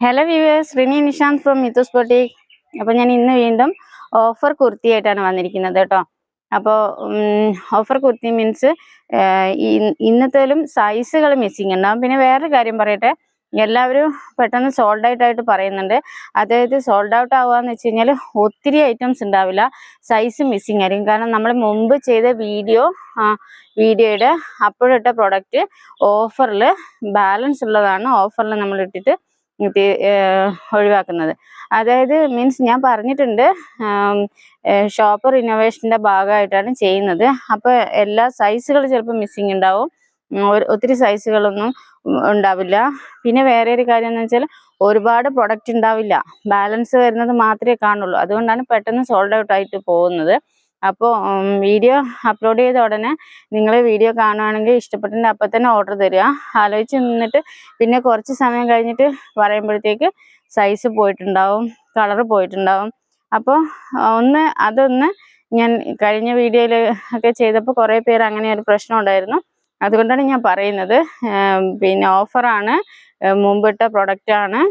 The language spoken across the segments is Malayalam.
Hello viewers, Rini Nishant from Mithus Boutique. അപ്പോൾ ഞാൻ ഇന്ന് വീണ്ടും ഓഫർ കുർത്തിയായിട്ടാണ് വന്നിരിക്കുന്നത് കേട്ടോ. അപ്പോൾ ഓഫർ കുർത്തി മീൻസ് ഇന്നത്തേലും സൈസുകൾ മിസ്സിങ് ഉണ്ടാവും. പിന്നെ വേറൊരു കാര്യം പറയട്ടെ, എല്ലാവരും പെട്ടെന്ന് സോൾഡ് ഔട്ട് ആയിട്ട് പറയുന്നുണ്ട്. അതായത് സോൾഡ് ഔട്ട് ആവുകയെന്ന് വെച്ച് കഴിഞ്ഞാൽ ഒത്തിരി ഐറ്റംസ് ഉണ്ടാവില്ല, സൈസ് മിസ്സിങ് ആയിരിക്കും. കാരണം നമ്മൾ മുമ്പ് ചെയ്ത വീഡിയോയുടെ അപ്പോഴിട്ട പ്രൊഡക്റ്റ് ഓഫറിൽ ബാലൻസ് ഉള്ളതാണ് ഓഫറിൽ നമ്മൾ ഇട്ടിട്ട് ഒഴിവാക്കുന്നത്. അതായത് മീൻസ് ഞാൻ പറഞ്ഞിട്ടുണ്ട്, ഷോപ്പ് റിനോവേഷൻ്റെ ഭാഗമായിട്ടാണ് ചെയ്യുന്നത്. അപ്പോൾ എല്ലാ സൈസുകൾ ചിലപ്പോൾ മിസ്സിങ് ഉണ്ടാവും, ഒത്തിരി സൈസുകളൊന്നും ഉണ്ടാവില്ല. പിന്നെ വേറെ ഒരു കാര്യം എന്ന് വെച്ചാൽ ഒരുപാട് പ്രൊഡക്റ്റ് ഉണ്ടാവില്ല, ബാലൻസ് വരുന്നത് മാത്രമേ കാണുള്ളൂ. അതുകൊണ്ടാണ് പെട്ടെന്ന് സോൾഡ് ഔട്ട് ആയിട്ട് പോകുന്നത്. അപ്പോൾ വീഡിയോ അപ്ലോഡ് ചെയ്ത ഉടനെ നിങ്ങൾ വീഡിയോ കാണുകയാണെങ്കിൽ ഇഷ്ടപ്പെട്ടിട്ടുണ്ടെങ്കിൽ അപ്പം തന്നെ ഓർഡർ തരിക. ആലോചിച്ച് നിന്നിട്ട് പിന്നെ കുറച്ച് സമയം കഴിഞ്ഞിട്ട് പറയുമ്പോഴത്തേക്ക് സൈസ് പോയിട്ടുണ്ടാവും, കളറ് പോയിട്ടുണ്ടാവും. അപ്പോൾ അതൊന്ന് ഞാൻ കഴിഞ്ഞ വീഡിയോയിൽ ഒക്കെ ചെയ്തപ്പോൾ കുറേ പേര് അങ്ങനെ ഒരു പ്രശ്നം ഉണ്ടായിരുന്നു. അതുകൊണ്ടാണ് ഞാൻ പറയുന്നത്. പിന്നെ ഓഫറാണ്, മുമ്പിട്ട പ്രൊഡക്റ്റാണ്,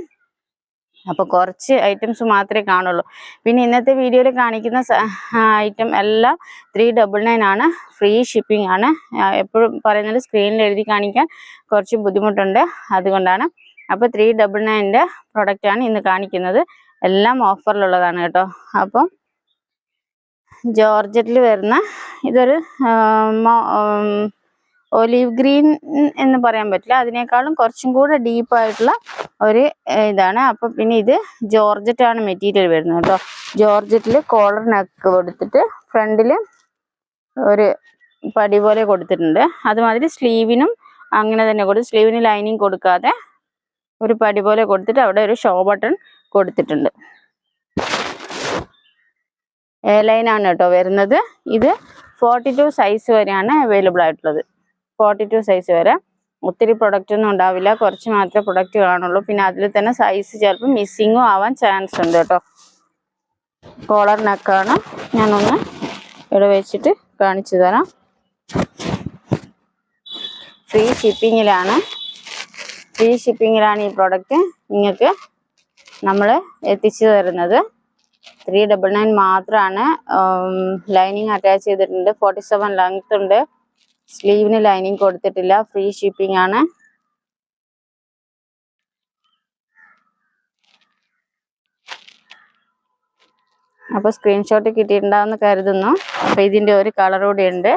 അപ്പോൾ കുറച്ച് ഐറ്റംസ് മാത്രമേ കാണുള്ളൂ. പിന്നെ ഇന്നത്തെ വീഡിയോയിൽ കാണിക്കുന്ന ഐറ്റം എല്ലാം 399 ആണ്, ഫ്രീ ഷിപ്പിംഗ് ആണ്. എപ്പോഴും പറയുന്നത് സ്ക്രീനിൽ എഴുതി കാണിക്കാൻ കുറച്ച് ബുദ്ധിമുട്ടുണ്ട്, അതുകൊണ്ടാണ്. അപ്പോൾ 399ൻ്റെ പ്രൊഡക്റ്റാണ് ഇന്ന് കാണിക്കുന്നത്. എല്ലാം ഓഫറിലുള്ളതാണ് കേട്ടോ. അപ്പം ജോർജറ്റിൽ വരുന്ന ഇതൊരു ഒലീവ് ഗ്രീൻ എന്ന് പറയാൻ പറ്റില്ല, അതിനേക്കാളും കുറച്ചും കൂടെ ഡീപ്പായിട്ടുള്ള ഒരു ഇതാണ്. അപ്പം പിന്നെ ഇത് ജോർജറ്റാണ് മെറ്റീരിയൽ വരുന്നത് കേട്ടോ. ജോർജറ്റിൽ കോളർ നെക്ക് കൊടുത്തിട്ട് ഫ്രണ്ടിൽ ഒരു പടി പോലെ കൊടുത്തിട്ടുണ്ട്. അതുമാതിരി സ്ലീവിനും അങ്ങനെ തന്നെ കൊടുത്ത്, സ്ലീവിന് ലൈനിങ് കൊടുക്കാതെ ഒരു പടി പോലെ കൊടുത്തിട്ട് അവിടെ ഒരു ഷോ ബട്ടൺ കൊടുത്തിട്ടുണ്ട്. എ ലൈനാണ് കേട്ടോ വരുന്നത്. ഇത് 42 സൈസ് വരെയാണ് അവൈലബിൾ ആയിട്ടുള്ളത്. 42 സൈസ് വരെ. ഒത്തിരി പ്രൊഡക്റ്റ് ഒന്നും ഉണ്ടാവില്ല, കുറച്ച് മാത്രമേ പ്രൊഡക്റ്റ് കാണുള്ളൂ. പിന്നെ അതിൽ തന്നെ സൈസ് ചിലപ്പോൾ മിസ്സിങ്ങും ആവാൻ ചാൻസ് ഉണ്ട് കേട്ടോ. കോളർ നെക്കാണ്, ഞാനൊന്ന് ഇവിടെ വെച്ചിട്ട് കാണിച്ചു തരാം. ഫ്രീ ഷിപ്പിങ്ങിലാണ് ഈ പ്രൊഡക്റ്റ് നിങ്ങൾക്ക് നമ്മൾ എത്തിച്ചു തരുന്നത്. 399 മാത്രമാണ്. ലൈനിങ് അറ്റാച്ച് ചെയ്തിട്ടുണ്ട്, 47 ലെങ്ത് ഉണ്ട്, സ്ലീവിന് ലൈനിങ് കൊടുത്തിട്ടില്ല, ഫ്രീ ഷിപ്പിംഗ് ആണ്. അപ്പോൾ സ്ക്രീൻഷോട്ട് കിട്ടിയിട്ടുണ്ടാവുമെന്ന് കരുതുന്നു. അപ്പോൾ ഇതിൻ്റെ ഒരു കളർ കൂടി ഉണ്ട്.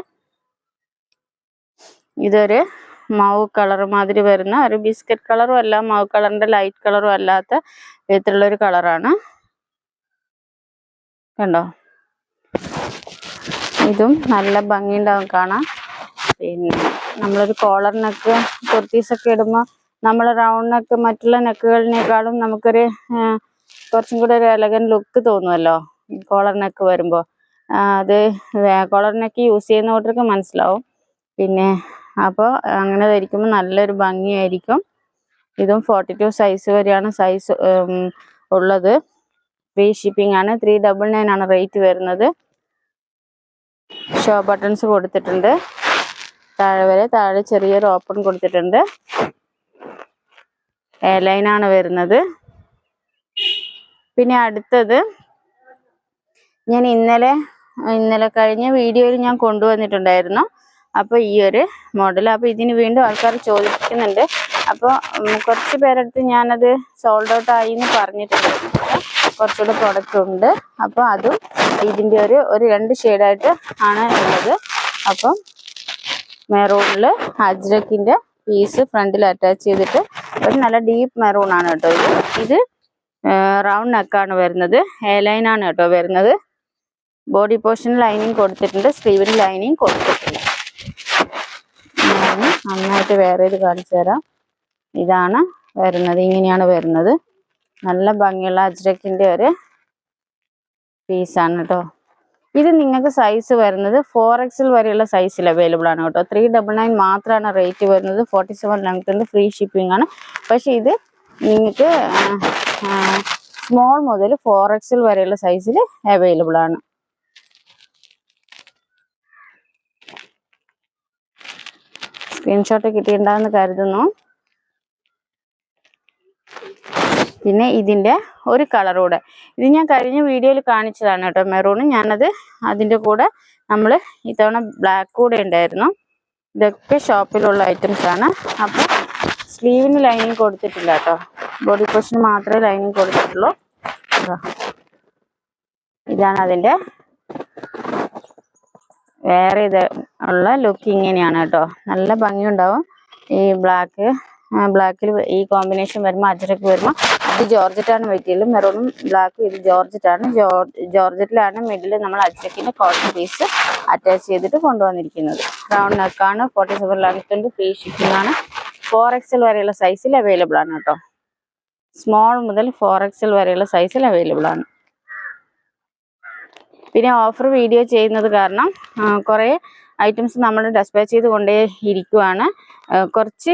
ഇതൊരു മാവ് കളർ മാതിരി വരുന്ന ഒരു ബിസ്ക്കറ്റ് കളറും അല്ല, മാവ് കളറിൻ്റെ ലൈറ്റ് കളറും അല്ലാത്ത വിധത്തിലുള്ളൊരു കളറാണ്. കണ്ടോ, ഇതും നല്ല ഭംഗിയുണ്ടാവും കാണാൻ. പിന്നെ നമ്മളൊരു കോളർ നെക്ക് കുർത്തീസൊക്കെ ഇടുമ്പോൾ നമ്മൾ റൗണ്ട് നെക്ക് മറ്റുള്ള നെക്കുകളിനേക്കാളും നമുക്കൊരു കുറച്ചും കൂടെ ഒരു എലഗൻ ലുക്ക് തോന്നുമല്ലോ കോളർ നെക്ക് വരുമ്പോൾ. അത് കോളർ നെക്ക് യൂസ് ചെയ്യുന്നവർക്ക് മനസ്സിലാവും. പിന്നെ അപ്പോൾ അങ്ങനെ ധരിക്കുമ്പോൾ നല്ലൊരു ഭംഗിയായിരിക്കും. ഇതും 42 സൈസ് വരെയാണ് സൈസ് ഉള്ളത്. ഫ്രീ ഷിപ്പിംഗ് ആണ്. 399 ആണ് റേറ്റ് വരുന്നത്. ഷോ ബട്ടൺസ് കൊടുത്തിട്ടുണ്ട്, താഴെ ചെറിയൊരു ഓപ്പൺ കൊടുത്തിട്ടുണ്ട്. എ ലൈനാണ് വരുന്നത്. പിന്നെ അടുത്തത് ഞാൻ ഇന്നലെ കഴിഞ്ഞ വീഡിയോയിൽ ഞാൻ കൊണ്ടുവന്നിട്ടുണ്ടായിരുന്നു. അപ്പോൾ ഈ ഒരു മോഡൽ, അപ്പോൾ ഇതിന് വീണ്ടും ആൾക്കാർ ചോദിക്കുന്നുണ്ട്. അപ്പോൾ കുറച്ച് പേരെടുത്ത് ഞാനത് സോൾഡ് ഔട്ട് ആയി എന്ന് പറഞ്ഞിട്ടുണ്ടായിരുന്നു. കുറച്ചുകൂടെ പ്രൊഡക്റ്റ് ഉണ്ട്. അപ്പോൾ അതും ഇതിൻ്റെ ഒരു 2 ഷെയ്ഡായിട്ട് ആണ് ഉള്ളത്. അപ്പം മെറൂണിൽ അജ്രക്കിൻ്റെ പീസ് ഫ്രണ്ടിൽ അറ്റാച്ച് ചെയ്തിട്ട് ഒരു നല്ല ഡീപ്പ് മെറൂൺ ആണ് കേട്ടോ. ഇത് റൗണ്ട് നെക്കാണ് വരുന്നത്, എ ലൈനാണ് കേട്ടോ വരുന്നത്. ബോഡി പോർഷൻ ലൈനിങ് കൊടുത്തിട്ടുണ്ട്, സ്ലീവിന് ലൈനിങ് കൊടുത്തിട്ടുണ്ട്. നന്നായിട്ട് വേറെ ഇത് കാണിച്ചു തരാം. ഇതാണ് വരുന്നത്, ഇങ്ങനെയാണ് വരുന്നത്. നല്ല ഭംഗിയുള്ള അജ്രക്കിൻ്റെ ഒരു പീസാണ് കേട്ടോ. ഇത് നിങ്ങൾക്ക് സൈസ് വരുന്നത് 4XL വരെയുള്ള സൈസിൽ അവൈലബിൾ ആണ് കേട്ടോ. 399 മാത്രമാണ് റേറ്റ് വരുന്നത്. 47 ലെങ്ത് ഉണ്ട്, ഫ്രീ ഷിപ്പിംഗ് ആണ്. പക്ഷേ ഇത് നിങ്ങൾക്ക് സ്മോൾ മുതൽ 4XL വരെയുള്ള സൈസിൽ അവൈലബിൾ ആണ്. സ്ക്രീൻഷോട്ട് കിട്ടിയിട്ടുണ്ടാകുമെന്ന് കരുതുന്നു. പിന്നെ ഇതിൻ്റെ ഒരു കളർ കൂടെ, ഇത് ഞാൻ കഴിഞ്ഞ വീഡിയോയിൽ കാണിച്ചതാണ് കേട്ടോ, മെറൂൺ. ഞാനത് അതിൻ്റെ കൂടെ നമ്മൾ ഇത്തവണ ബ്ലാക്ക് കൂടെ ഉണ്ടായിരുന്നു. ഇതൊക്കെ ഷോപ്പിലുള്ള ഐറ്റംസ് ആണ്. അപ്പോൾ സ്ലീവിന് ലൈനിങ് കൊടുത്തിട്ടില്ല കേട്ടോ, ബോഡി പോർഷന് മാത്രമേ ലൈനിങ് കൊടുത്തിട്ടുള്ളൂ. ഇതാണ് അതിൻ്റെ വേറെ ഇത് ഉള്ള ലുക്ക്. ഇങ്ങനെയാണ് കേട്ടോ, നല്ല ഭംഗിയുണ്ടാവും. ഈ ബ്ലാക്കിൽ ഈ കോമ്പിനേഷൻ വരുമ്പോൾ, അജ്രക്ക് വരുമ്പോൾ ഇത് ജോർജറ്റാണ് മെറ്റീരിയൽ. മെറൂണും ബ്ലാക്കും ഇത് ജോർജറ്റാണ്. ജോർജറ്റിലാണ് മിഡിൽ നമ്മൾ അജ്രക്കിൻ്റെ കോട്ടൺ പീസ് അറ്റാച്ച് ചെയ്തിട്ട് കൊണ്ടുവന്നിരിക്കുന്നത്. റൗണ്ട് നെക്കാണ്, 47 ലെങ്ത് ഉണ്ട്, ഫ്രീ ഷിപ്പിംഗ് ആണ്. 4XL വരെയുള്ള സൈസിൽ അവൈലബിൾ ആണ് കേട്ടോ. സ്മോൾ മുതൽ 4XL വരെയുള്ള സൈസിൽ അവൈലബിൾ ആണ്. പിന്നെ ഓഫർ വീഡിയോ ചെയ്യുന്നത് കാരണം കുറേ ഐറ്റംസ് നമ്മൾ ഡെസ്പാച്ച് ചെയ്ത് കൊണ്ടേ ഇരിക്കുവാണ്. കുറച്ച്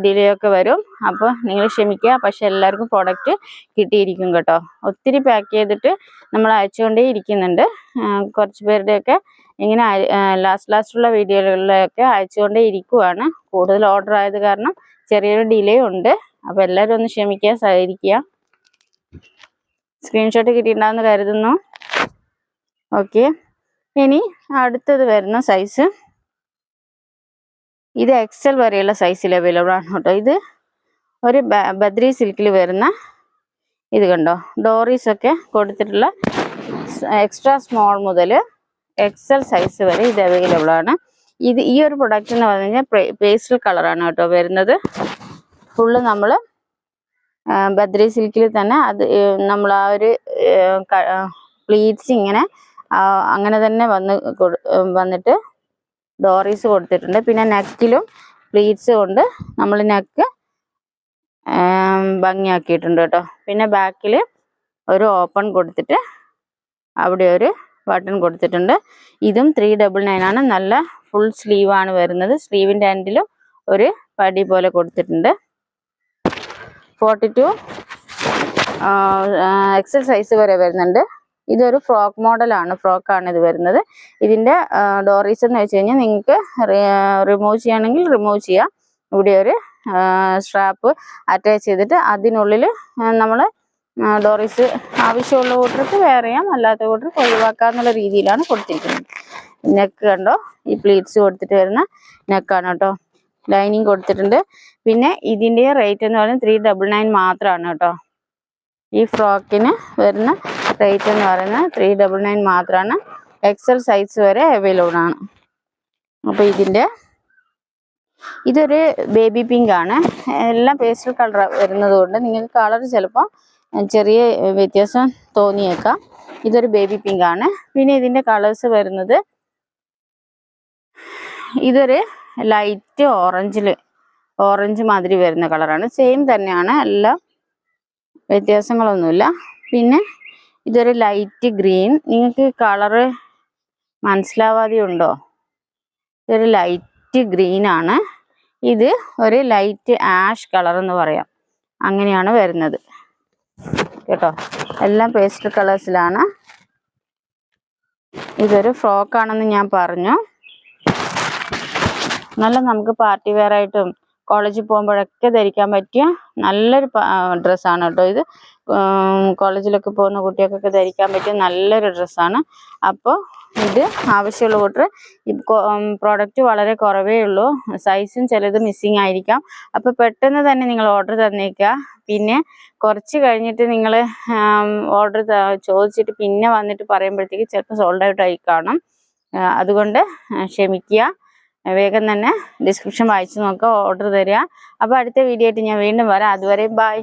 ഡിലേ ഒക്കെ വരും, അപ്പോൾ നിങ്ങൾ ക്ഷമിക്കുക. പക്ഷെ എല്ലാവർക്കും പ്രോഡക്റ്റ് കിട്ടിയിരിക്കും കേട്ടോ. ഒത്തിരി പാക്ക് ചെയ്തിട്ട് നമ്മൾ അയച്ചുകൊണ്ടേ ഇരിക്കുന്നുണ്ട്. കുറച്ച് പേരുടെയൊക്കെ ഇങ്ങനെ ലാസ്റ്റുള്ള വീഡിയോകളിലൊക്കെ അയച്ചുകൊണ്ടേ ഇരിക്കുവാണ്. കൂടുതൽ ഓർഡർ ആയത് കാരണം ചെറിയൊരു ഡിലേ ഉണ്ട്. അപ്പോൾ എല്ലാവരും ഒന്ന് ക്ഷമിക്കുക, സഹകരിക്കുക. സ്ക്രീൻഷോട്ട് കിട്ടിയിട്ടുണ്ടാവുമെന്ന് കരുതുന്നു. ഓക്കെ, ഇനി അടുത്തത് വരുന്ന സൈസ് ഇത് XL വരെയുള്ള സൈസിൽ അവൈലബിൾ ആണ് കേട്ടോ. ഇത് ഒരു ബദ്രി സിൽക്കിൽ വരുന്ന, ഇത് കണ്ടോ, ഡോറീസ് ഒക്കെ കൊടുത്തിട്ടുള്ള എക്സ്ട്രാ സ്മോൾ മുതൽ XL സൈസ് വരെ ഇത് അവൈലബിൾ ആണ്. ഇത് ഈ ഒരു പ്രൊഡക്റ്റ് എന്ന് പറഞ്ഞു കഴിഞ്ഞാൽ പേസ്റ്റൽ കളറാണ് കേട്ടോ വരുന്നത്. ഫുള്ള് നമ്മൾ ബദ്രി സിൽക്കിൽ തന്നെ അത് നമ്മൾ ആ ഒരു പ്ലീറ്റ്സ് ഇങ്ങനെ അങ്ങനെ തന്നെ വന്നിട്ട് ഡോറീസ് കൊടുത്തിട്ടുണ്ട്. പിന്നെ നെക്കിലും പ്ലീറ്റ്സ് കൊണ്ട് നമ്മൾ നെക്ക് ഭംഗിയാക്കിയിട്ടുണ്ട് കേട്ടോ. പിന്നെ ബാക്കിൽ ഒരു ഓപ്പൺ കൊടുത്തിട്ട് അവിടെ ഒരു ബട്ടൺ കൊടുത്തിട്ടുണ്ട്. ഇതും 399 ആണ്. നല്ല ഫുൾ സ്ലീവാണ് വരുന്നത്. സ്ലീവിൻ്റെ എൻഡിലും ഒരു പടി പോലെ കൊടുത്തിട്ടുണ്ട്. 42 XL സൈസ് വരെ വരുന്നുണ്ട്. ഇതൊരു ഫ്രോക്ക് മോഡലാണ്, ഫ്രോക്കാണ് ഇത് വരുന്നത്. ഇതിൻ്റെ ഡോറീസ് എന്ന് വെച്ച് കഴിഞ്ഞാൽ നിങ്ങൾക്ക് റിമൂവ് ചെയ്യണമെങ്കിൽ റിമൂവ് ചെയ്യാം. ഇവിടെ ഒരു സ്ട്രാപ്പ് അറ്റാച്ച് ചെയ്തിട്ട് അതിനുള്ളിൽ നമ്മൾ ഡോറീസ് ആവശ്യമുള്ള കൂട്ടർക്ക് വെയർ ചെയ്യാം, അല്ലാത്ത കൂട്ടർക്ക് ഒഴിവാക്കാന്നുള്ള രീതിയിലാണ് കൊടുത്തിരിക്കുന്നത്. നെക്ക് കണ്ടോ, ഈ പ്ലീറ്റ്സ് കൊടുത്തിട്ട് വരുന്ന നെക്കാണ് കേട്ടോ. ലൈനിങ് കൊടുത്തിട്ടുണ്ട്. പിന്നെ ഇതിൻ്റെ റേറ്റ് എന്ന് പറയുന്നത് 399 മാത്രമാണ് കേട്ടോ. ഈ ഫ്രോക്കിന് വരുന്ന റേറ്റ് എന്ന് പറയുന്നത് 399 മാത്രമാണ്. XL സൈസ് വരെ അവൈലബിൾ ആണ്. അപ്പോൾ ഇതൊരു ബേബി പിങ്ക് ആണ്. എല്ലാം പേസ്റ്റൽ കളർ വരുന്നത് കൊണ്ട് നിങ്ങൾക്ക് കളർ ചിലപ്പോൾ ചെറിയ വ്യത്യാസം തോന്നിയേക്കാം. ഇതൊരു ബേബി പിങ്ക് ആണ്. പിന്നെ ഇതിൻ്റെ കളേഴ്സ് വരുന്നത്, ഇതൊരു ലൈറ്റ് ഓറഞ്ച് മാതിരി വരുന്ന കളറാണ്. സെയിം തന്നെയാണ്, എല്ലാം വ്യത്യാസങ്ങളൊന്നുമില്ല. പിന്നെ ഇതൊരു ലൈറ്റ് ഗ്രീൻ. നിങ്ങൾക്ക് കളറ് മനസ്സിലാവാതെ ഉണ്ടോ? ഇതൊരു ലൈറ്റ് ഗ്രീൻ ആണ്. ഇത് ഒരു ലൈറ്റ് ആഷ് കളർ എന്ന് പറയാം. അങ്ങനെയാണ് വരുന്നത് കേട്ടോ. എല്ലാം പേസ്റ്റൽ കളേഴ്സിലാണ്. ഇതൊരു ഫ്രോക്കാണെന്ന് ഞാൻ പറഞ്ഞു. നല്ല നമുക്ക് പാർട്ടി വെയർ ആയിട്ടും കോളേജിൽ പോകുമ്പോഴൊക്കെ ധരിക്കാൻ പറ്റിയ നല്ലൊരു ഡ്രസ്സാണ് കേട്ടോ ഇത്. കോളേജിലൊക്കെ പോകുന്ന കുട്ടികൾക്കൊക്കെ ധരിക്കാൻ പറ്റിയ നല്ലൊരു ഡ്രസ്സാണ്. അപ്പോൾ ഇത് ആവശ്യമുള്ള കൂട്ടർ, പ്രോഡക്റ്റ് വളരെ കുറവേ ഉള്ളൂ. സൈസും ചിലത് മിസ്സിങ് ആയിരിക്കാം. അപ്പോൾ പെട്ടെന്ന് തന്നെ നിങ്ങൾ ഓർഡർ തന്നേക്കുക. പിന്നെ കുറച്ച് കഴിഞ്ഞിട്ട് നിങ്ങൾ ഓർഡർ ചോദിച്ചിട്ട് പിന്നെ വന്നിട്ട് പറയുമ്പോഴത്തേക്ക് ചിലപ്പോൾ സോൾഡ് ഔട്ട് ആയി കാണും. അതുകൊണ്ട് ക്ഷമിക്കുക. വേഗം തന്നെ ഡിസ്ക്രിപ്ഷൻ വായിച്ച് നോക്കുക, ഓർഡർ തരിക. അപ്പോൾ അടുത്ത വീഡിയോ ആയിട്ട് ഞാൻ വീണ്ടും വരാം. അതുവരെ ബൈ.